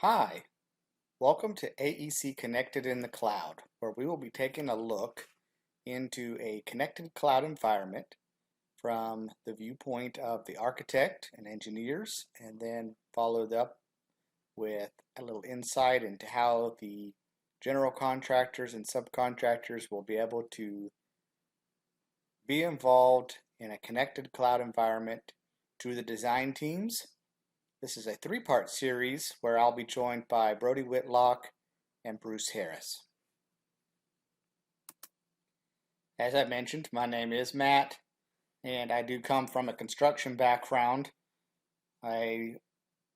Hi, welcome to AEC Connected in the Cloud, where we will be taking a look into a connected cloud environment from the viewpoint of the architect and engineers, and then followed up with a little insight into how the general contractors and subcontractors will be able to be involved in a connected cloud environment to the design teams. This is a three-part series where I'll be joined by Brody Whitlock and Bruce Harris. As I mentioned, my name is Matt, and I do come from a construction background. I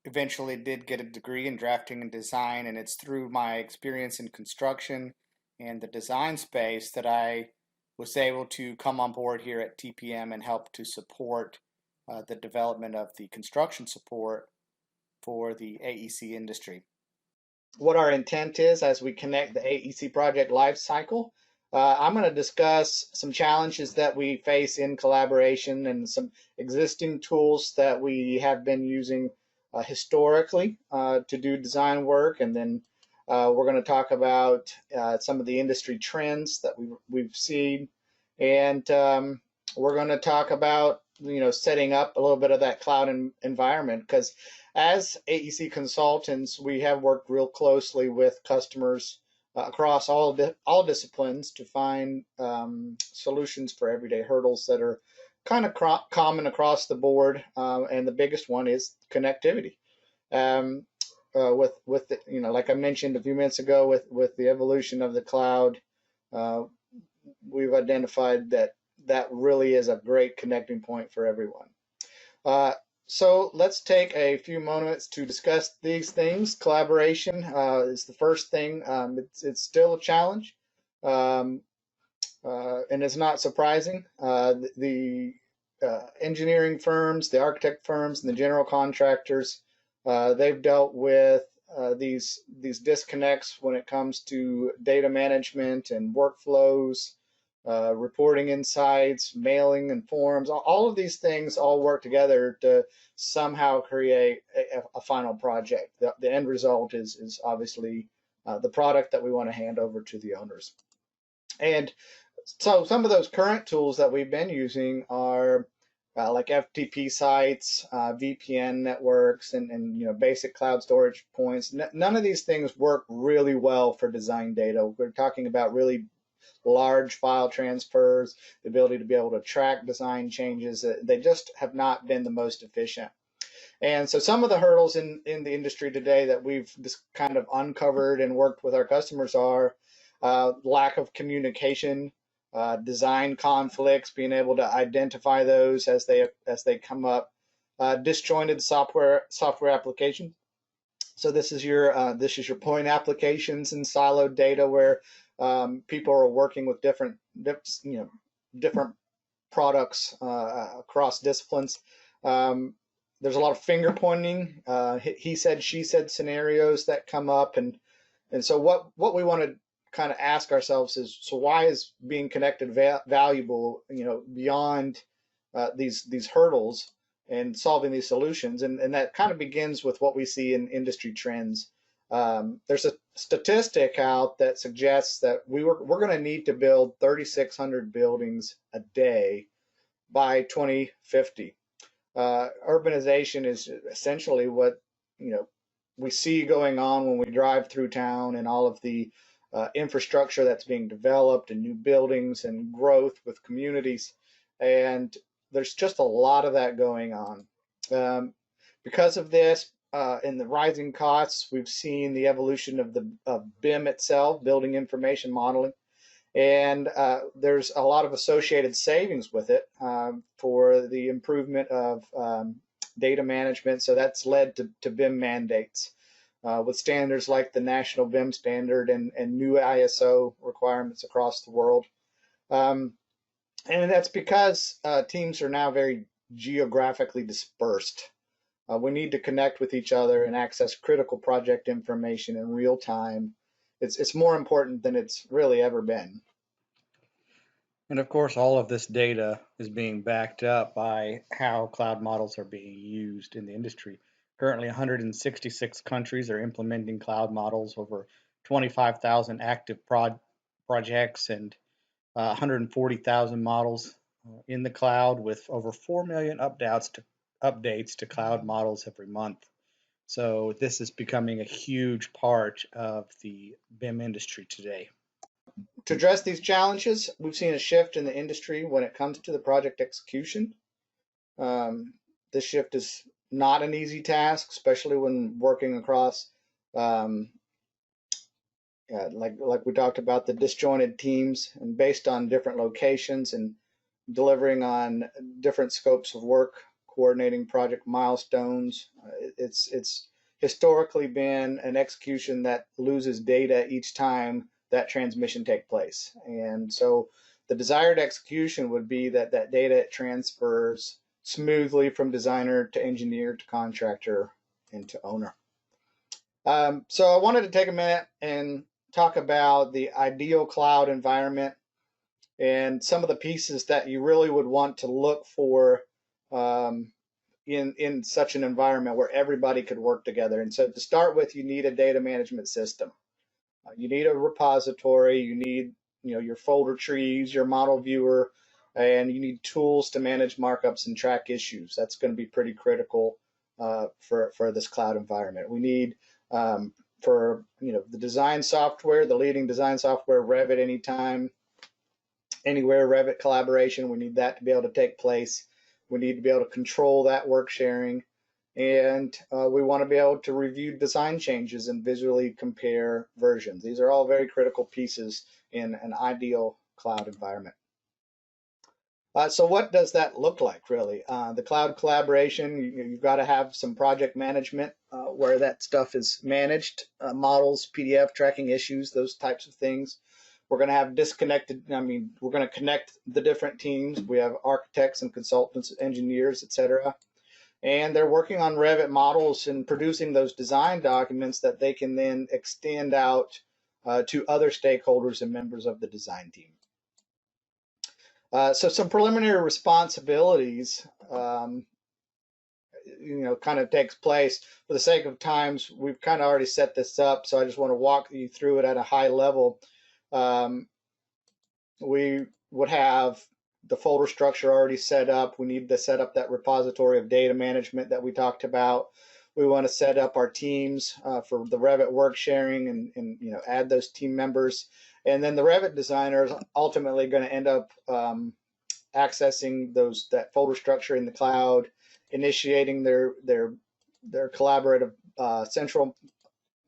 eventually did get a degree in drafting and design, and it's through my experience in construction and the design space that I was able to come on board here at TPM and help to support the development of the construction support for the AEC industry. What our intent is as we connect the AEC project lifecycle. I'm going to discuss some challenges that we face in collaboration and some existing tools that we have been using historically to do design work, and then we're going to talk about some of the industry trends that we've seen, and we're going to talk about setting up a little bit of that cloud environment, because as AEC consultants, we have worked real closely with customers across all disciplines to find solutions for everyday hurdles that are kind of common across the board, and the biggest one is connectivity. With the, like I mentioned a few minutes ago, with the evolution of the cloud, we've identified that really is a great connecting point for everyone. So let's take a few moments to discuss these things. Collaboration is the first thing. It's still a challenge, and it's not surprising. The engineering firms, the architect firms, and the general contractors, they've dealt with these disconnects when it comes to data management and workflows, reporting insights, mailing and forms. All of these things all work together to somehow create a final project. The end result is obviously the product that we want to hand over to the owners. And so some of those current tools that we've been using are like FTP sites, VPN networks, and basic cloud storage points. None of these things work really well for design data. We're talking about really large file transfers, the ability to be able to track design changes. They just have not been the most efficient. And so some of the hurdles in the industry today that we've just kind of uncovered and worked with our customers are lack of communication, design conflicts, being able to identify those as they come up, disjointed software application. So this is your point applications and siloed data where people are working with different products across disciplines. There's a lot of finger pointing, he said, she said scenarios that come up, and so what we want to kind of ask ourselves is, so why is being connected valuable? Beyond these hurdles and solving these solutions, and that kind of begins with what we see in industry trends. There's a statistic out that suggests that we're going to need to build 3,600 buildings a day by 2050. Urbanization is essentially what we see going on when we drive through town, and all of the infrastructure that's being developed and new buildings and growth with communities, and there's just a lot of that going on. Because of this, in the rising costs, we've seen the evolution of BIM itself, building information modeling, and there's a lot of associated savings with it for the improvement of data management. So that's led to BIM mandates with standards like the National BIM standard and new ISO requirements across the world. And that's because teams are now very geographically dispersed. We need to connect with each other and access critical project information in real time. It's more important than it's really ever been. And of course, all of this data is being backed up by how cloud models are being used in the industry. Currently, 166 countries are implementing cloud models, over 25,000 active projects, and 140,000 models in the cloud, with over 4 million updates to cloud models every month. So this is becoming a huge part of the BIM industry today. To address these challenges, we've seen a shift in the industry when it comes to the project execution. This shift is not an easy task, especially when working across, like we talked about, the disjointed teams and based on different locations and delivering on different scopes of work, coordinating project milestones. It's historically been an execution that loses data each time that transmission take place. And so the desired execution would be that that data transfers smoothly from designer to engineer to contractor and to owner. So I wanted to take a minute and talk about the ideal cloud environment and some of the pieces that you really would want to look for in such an environment where everybody could work together. And so to start with, you need a data management system. You need a repository. You need your folder trees, your model viewer, and you need tools to manage markups and track issues. That's going to be pretty critical for this cloud environment. We need for the design software, the leading design software, Revit Anytime, Anywhere, Revit collaboration. We need that to be able to take place. We need to be able to control that work sharing. And we want to be able to review design changes and visually compare versions. These are all very critical pieces in an ideal cloud environment. So what does that look like, really? The cloud collaboration, you've got to have some project management where that stuff is managed, models, PDF, tracking issues, those types of things. We're going to have we're going to connect the different teams. We have architects and consultants, engineers, etc. And they're working on Revit models and producing those design documents that they can then extend out to other stakeholders and members of the design team. So some preliminary responsibilities, kind of takes place. For the sake of times, we've kind of already set this up, so I just want to walk you through it at a high level. We would have the folder structure already set up. We need to set up that repository of data management that we talked about. We want to set up our teams for the Revit work sharing and add those team members. And then the Revit designer is ultimately going to end up accessing that folder structure in the cloud, initiating their collaborative central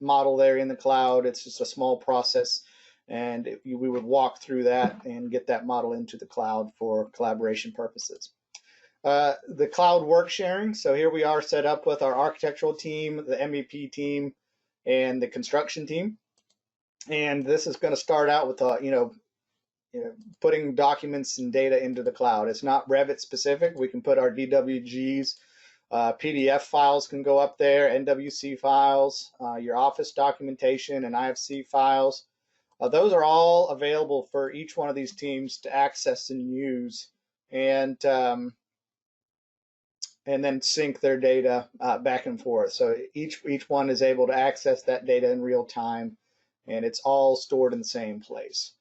model there in the cloud. It's just a small process, and we would walk through that and get that model into the cloud for collaboration purposes. The cloud work sharing. So here we are set up with our architectural team, the MEP team, and the construction team. And this is going to start out with putting documents and data into the cloud. It's not Revit specific. We can put our DWGs, PDF files can go up there, NWC files, your office documentation and IFC files. Those are all available for each one of these teams to access and use, and then sync their data back and forth. So each one is able to access that data in real time, and it's all stored in the same place.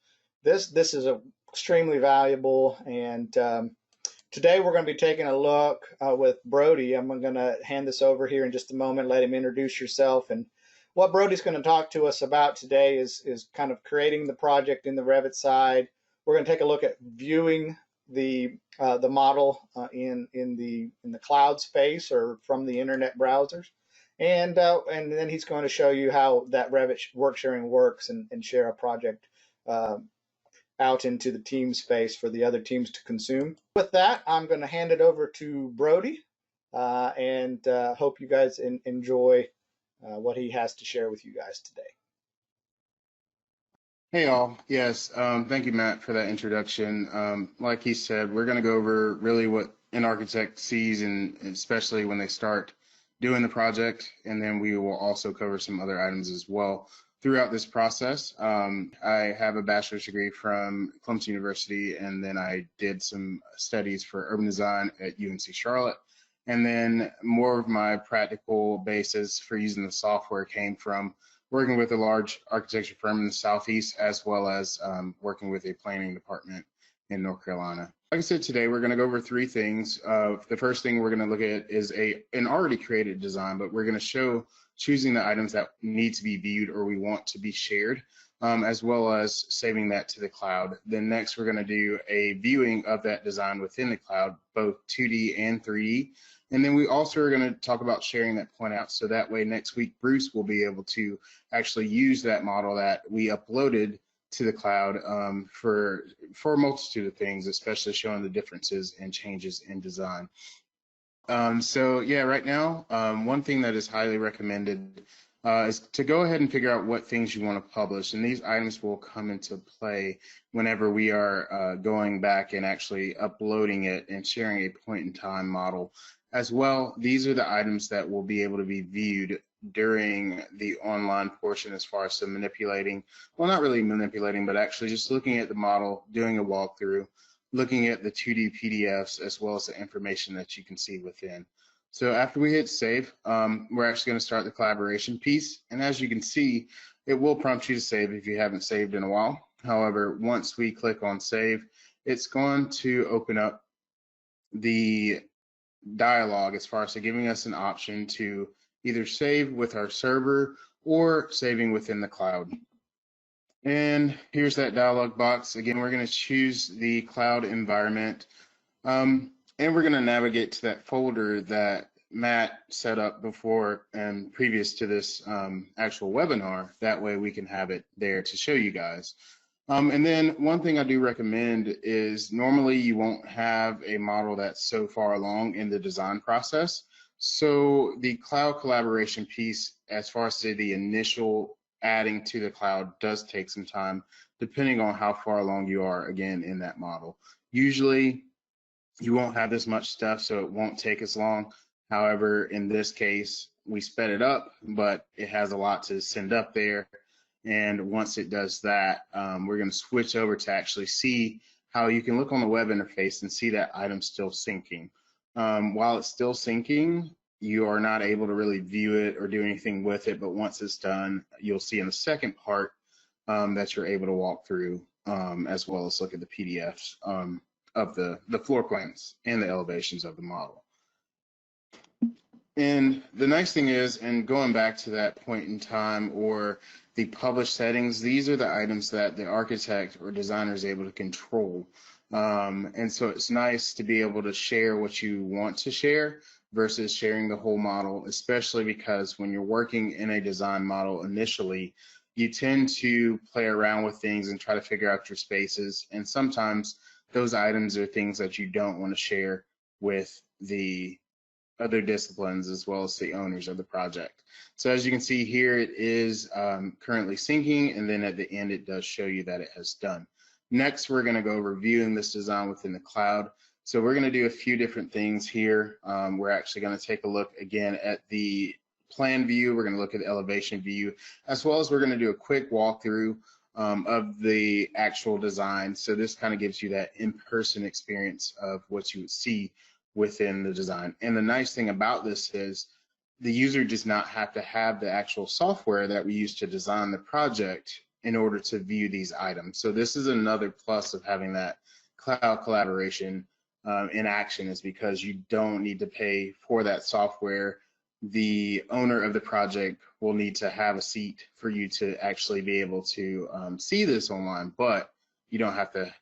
This is extremely valuable, and today we're going to be taking a look with Brody. I'm going to hand this over here in just a moment, let him introduce yourself. And what Brody's going to talk to us about today is kind of creating the project in the Revit side. We're going to take a look at viewing the model in the cloud space or from the internet browsers, and then he's going to show you how that Revit work sharing works and share a project out into the team space for the other teams to consume. With that, I'm going to hand it over to Brody, and hope you guys enjoy what he has to share with you guys today. Hey all, yes, thank you Matt for that introduction. Like he said, we're going to go over really what an architect sees, and especially when they start doing the project, and then we will also cover some other items as well throughout this process. I have a bachelor's degree from Clemson University, and then I did some studies for urban design at UNC Charlotte, And then more of my practical basis for using the software came from working with a large architecture firm in the Southeast, as well as working with a planning department in North Carolina. Like I said, today we're going to go over three things. The first thing we're going to look at is an already created design, but we're going to show choosing the items that need to be viewed or we want to be shared, as well as saving that to the cloud. Then next we're going to do a viewing of that design within the cloud, both 2D and 3D. And then we also are going to talk about sharing that point out, so that way next week Bruce will be able to actually use that model that we uploaded to the cloud for a multitude of things, especially showing the differences and changes in design. So yeah, right now, one thing that is highly recommended is to go ahead and figure out what things you want to publish. And these items will come into play whenever we are going back and actually uploading it and sharing a point in time model. As well, these are the items that will be able to be viewed during the online portion as far as the manipulating, well, not really manipulating, but actually just looking at the model, doing a walkthrough, looking at the 2D PDFs, as well as the information that you can see within. So after we hit save, we're actually going to start the collaboration piece. And as you can see, it will prompt you to save if you haven't saved in a while. However, once we click on save, it's going to open up the dialog as far as giving us an option to either save with our server or saving within the cloud. And here's that dialog box. Again, we're going to choose the cloud environment, and we're going to navigate to that folder that Matt set up before and previous to this actual webinar. That way we can have it there to show you guys. And then one thing I do recommend is normally you won't have a model that's so far along in the design process. So the cloud collaboration piece, as far as the initial adding to the cloud, does take some time, depending on how far along you are, again, in that model. Usually you won't have this much stuff, so it won't take as long. However, in this case, we sped it up, but it has a lot to send up there. And once it does that, we're going to switch over to actually see how you can look on the web interface and see that item still syncing. While it's still syncing, you are not able to really view it or do anything with it, but once it's done, you'll see in the second part that you're able to walk through, as well as look at the PDFs of the floor plans and the elevations of the model. And the nice thing is, and going back to that point in time or the published settings, these are the items that the architect or designer is able to control. And so it's nice to be able to share what you want to share versus sharing the whole model, especially because when you're working in a design model initially, you tend to play around with things and try to figure out your spaces. And sometimes those items are things that you don't want to share with the other disciplines as well as the owners of the project. So as you can see here, it is currently syncing, and then at the end it does show you that it has done. Next, we're going to go over viewing this design within the cloud. So we're going to do a few different things here. We're actually going to take a look again at the plan view. We're going to look at the elevation view, as well as we're going to do a quick walkthrough of the actual design. So this kind of gives you that in-person experience of what you would see within the design. And the nice thing about this is the user does not have to have the actual software that we use to design the project in order to view these items. So this is another plus of having that cloud collaboration in action, is because you don't need to pay for that software. The owner of the project will need to have a seat for you to actually be able to see this online, but you don't have to,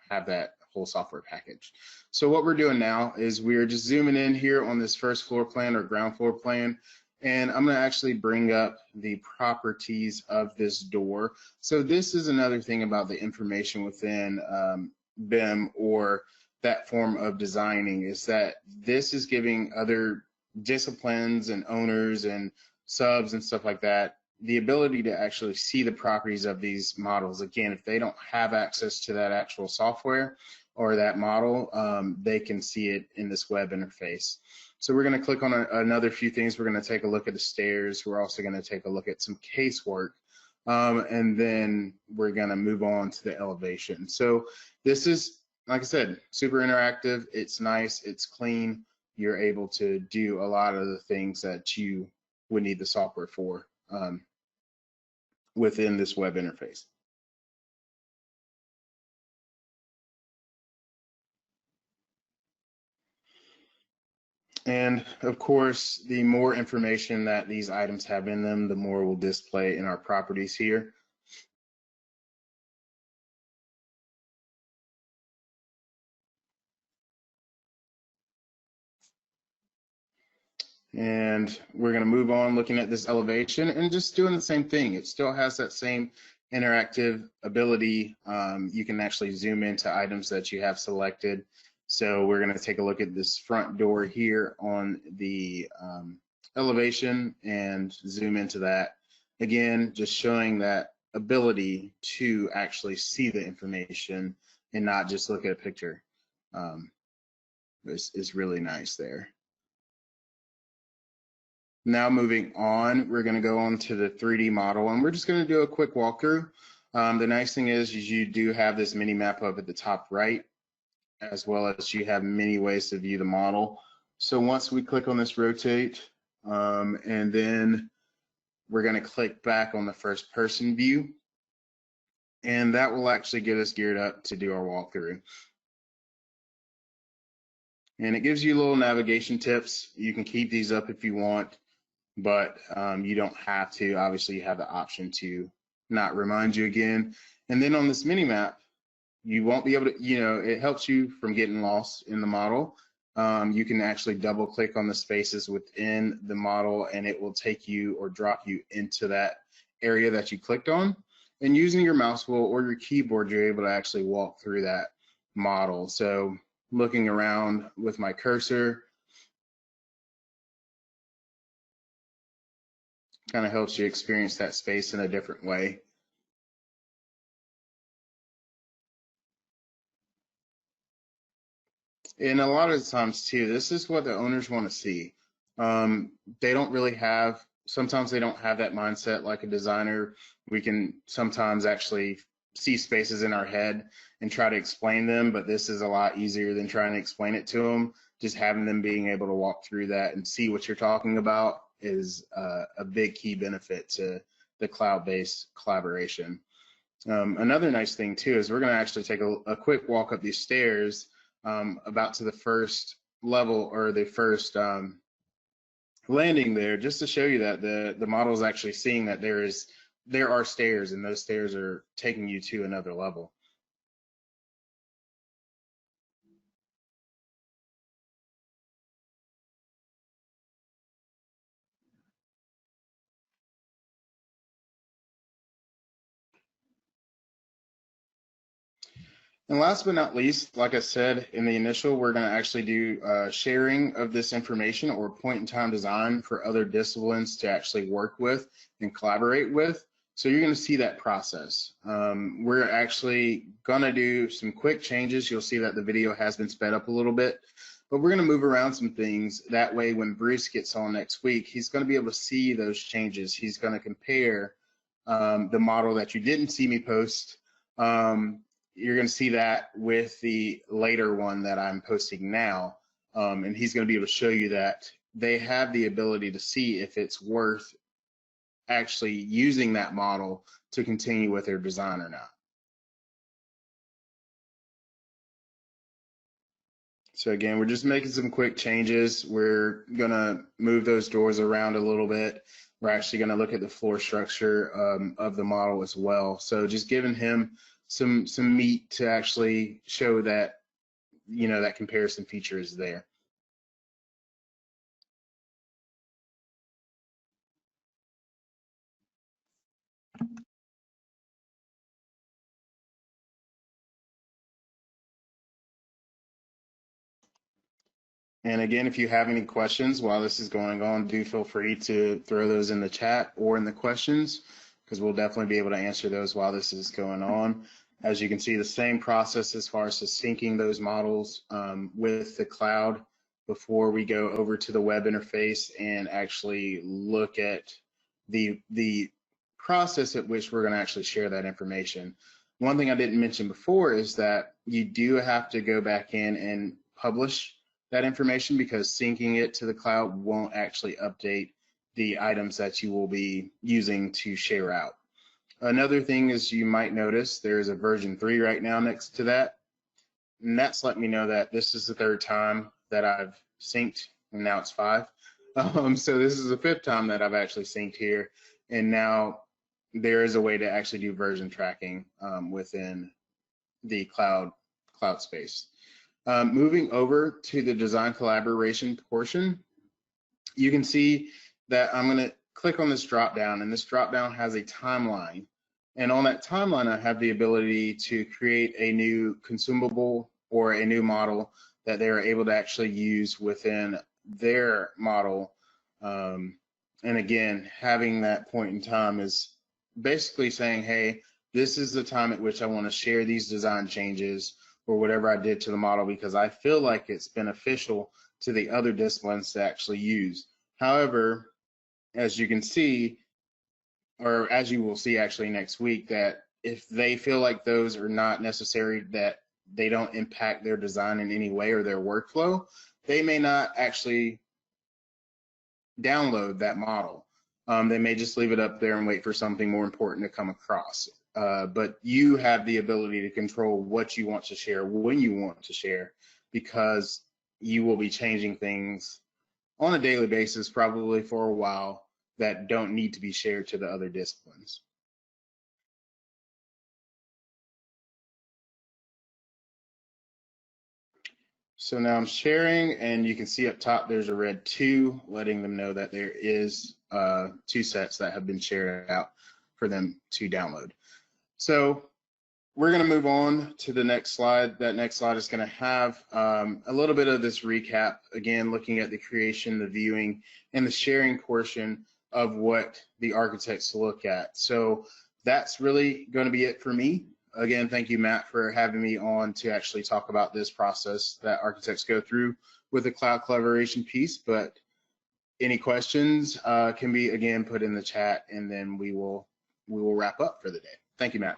have that whole software package. So what we're doing now is we're just zooming in here on this first floor plan or ground floor plan, and I'm going to actually bring up the properties of this door. So this is another thing about the information within BIM or that form of designing, is that this is giving other disciplines and owners and subs and stuff like that the ability to actually see the properties of these models. Again, if they don't have access to that actual software or that model, they can see it in this web interface. So we're going to click on another few things. We're going to take a look at the stairs. We're also going to take a look at some casework, and then we're going to move on to the elevation. So this is, like I said, super interactive. It's nice. It's clean. you're able to do a lot of the things that you would need the software for within this web interface. And of course, the more information that these items have in them, the more we'll display in our properties here. And we're going to move on looking at this elevation and just doing the same thing. It still has that same interactive ability. You can actually zoom into items that you have selected. So we're going to take a look at this front door here on the elevation and zoom into that. Again, just showing that ability to actually see the information and not just look at a picture. Is really nice there. Now moving on, we're going to go on to the 3D model, and we're just going to do a quick walkthrough. The nice thing is you do have this mini map up at the top right, as well as you have many ways to view the model. So once we click on this rotate, and then we're going to click back on the first person view, and that will actually get us geared up to do our walkthrough. And it gives you little navigation tips. You can keep these up if you want, but you don't have to. Obviously, you have the option to not remind you again. And then on this mini map, you won't be able to, it helps you from getting lost in the model. You can actually double click on the spaces within the model, and it will take you or drop you into that area that you clicked on. And using your mouse wheel or your keyboard, you're able to actually walk through that model. So looking around with my cursor, kind of helps you experience that space in a different way. And a lot of the times too, this is what the owners want to see. They don't really have, sometimes they don't have that mindset like a designer. We can sometimes actually see spaces in our head and try to explain them, but this is a lot easier than trying to explain it to them. Just having them being able to walk through that and see what you're talking about is a big key benefit to the cloud-based collaboration. Another nice thing too is we're going to actually take a quick walk up these stairs about to the first level or the first landing there, just to show you that the model is actually seeing that there are stairs, and those stairs are taking you to another level. And last but not least, like I said in the initial, we're going to actually do sharing of this information or point-in-time design for other disciplines to actually work with and collaborate with. So you're going to see that process. We're actually going to do some quick changes. You'll see that the video has been sped up a little bit, but we're going to move around some things. That way, when Bruce gets on next week, he's going to be able to see those changes. He's going to compare the model that you didn't see me post. You're going to see that with the later one that I'm posting now. And he's going to be able to show you that they have the ability to see if it's worth actually using that model to continue with their design or not. So again, we're just making some quick changes. We're going to move those doors around a little bit. We're actually going to look at the floor structure of the model as well. So just giving him some meat to actually show that, that comparison feature is there. And again, if you have any questions while this is going on, do feel free to throw those in the chat or in the questions, because we'll definitely be able to answer those while this is going on. As you can see, the same process as far as syncing those models with the cloud before we go over to the web interface and actually look at the process at which we're going to actually share that information. One thing I didn't mention before is that you do have to go back in and publish that information, because syncing it to the cloud won't actually update the items that you will be using to share out. Another thing is, you might notice there's a version 3 right now next to that. And that's letting me know that this is the 3rd time that I've synced, and now it's 5. So this is the 5th time that I've actually synced here. And now there is a way to actually do version tracking within the cloud space. Moving over to the design collaboration portion, you can see that I'm going to click on this drop down, and this drop down has a timeline. And on that timeline, I have the ability to create a new consumable or a new model that they're able to actually use within their model. And again, having that point in time is basically saying, hey, this is the time at which I want to share these design changes or whatever I did to the model, because I feel like it's beneficial to the other disciplines to actually use. However, as you can see, or as you will see actually next week, that if they feel like those are not necessary, that they don't impact their design in any way or their workflow, they may not actually download that model. They may just leave it up there and wait for something more important to come across. But you have the ability to control what you want to share, when you want to share, because you will be changing things on a daily basis, probably for a while, that don't need to be shared to the other disciplines. So now I'm sharing, and you can see up top there's a red 2, letting them know that there is 2 sets that have been shared out for them to download. So we're going to move on to the next slide. That next slide is going to have a little bit of this recap, again, looking at the creation, the viewing, and the sharing portion of what the architects look at. So that's really going to be it for me. Again, thank you, Matt, for having me on to actually talk about this process that architects go through with the cloud collaboration piece. But any questions can be, again, put in the chat, and then we will wrap up for the day. Thank you, Matt.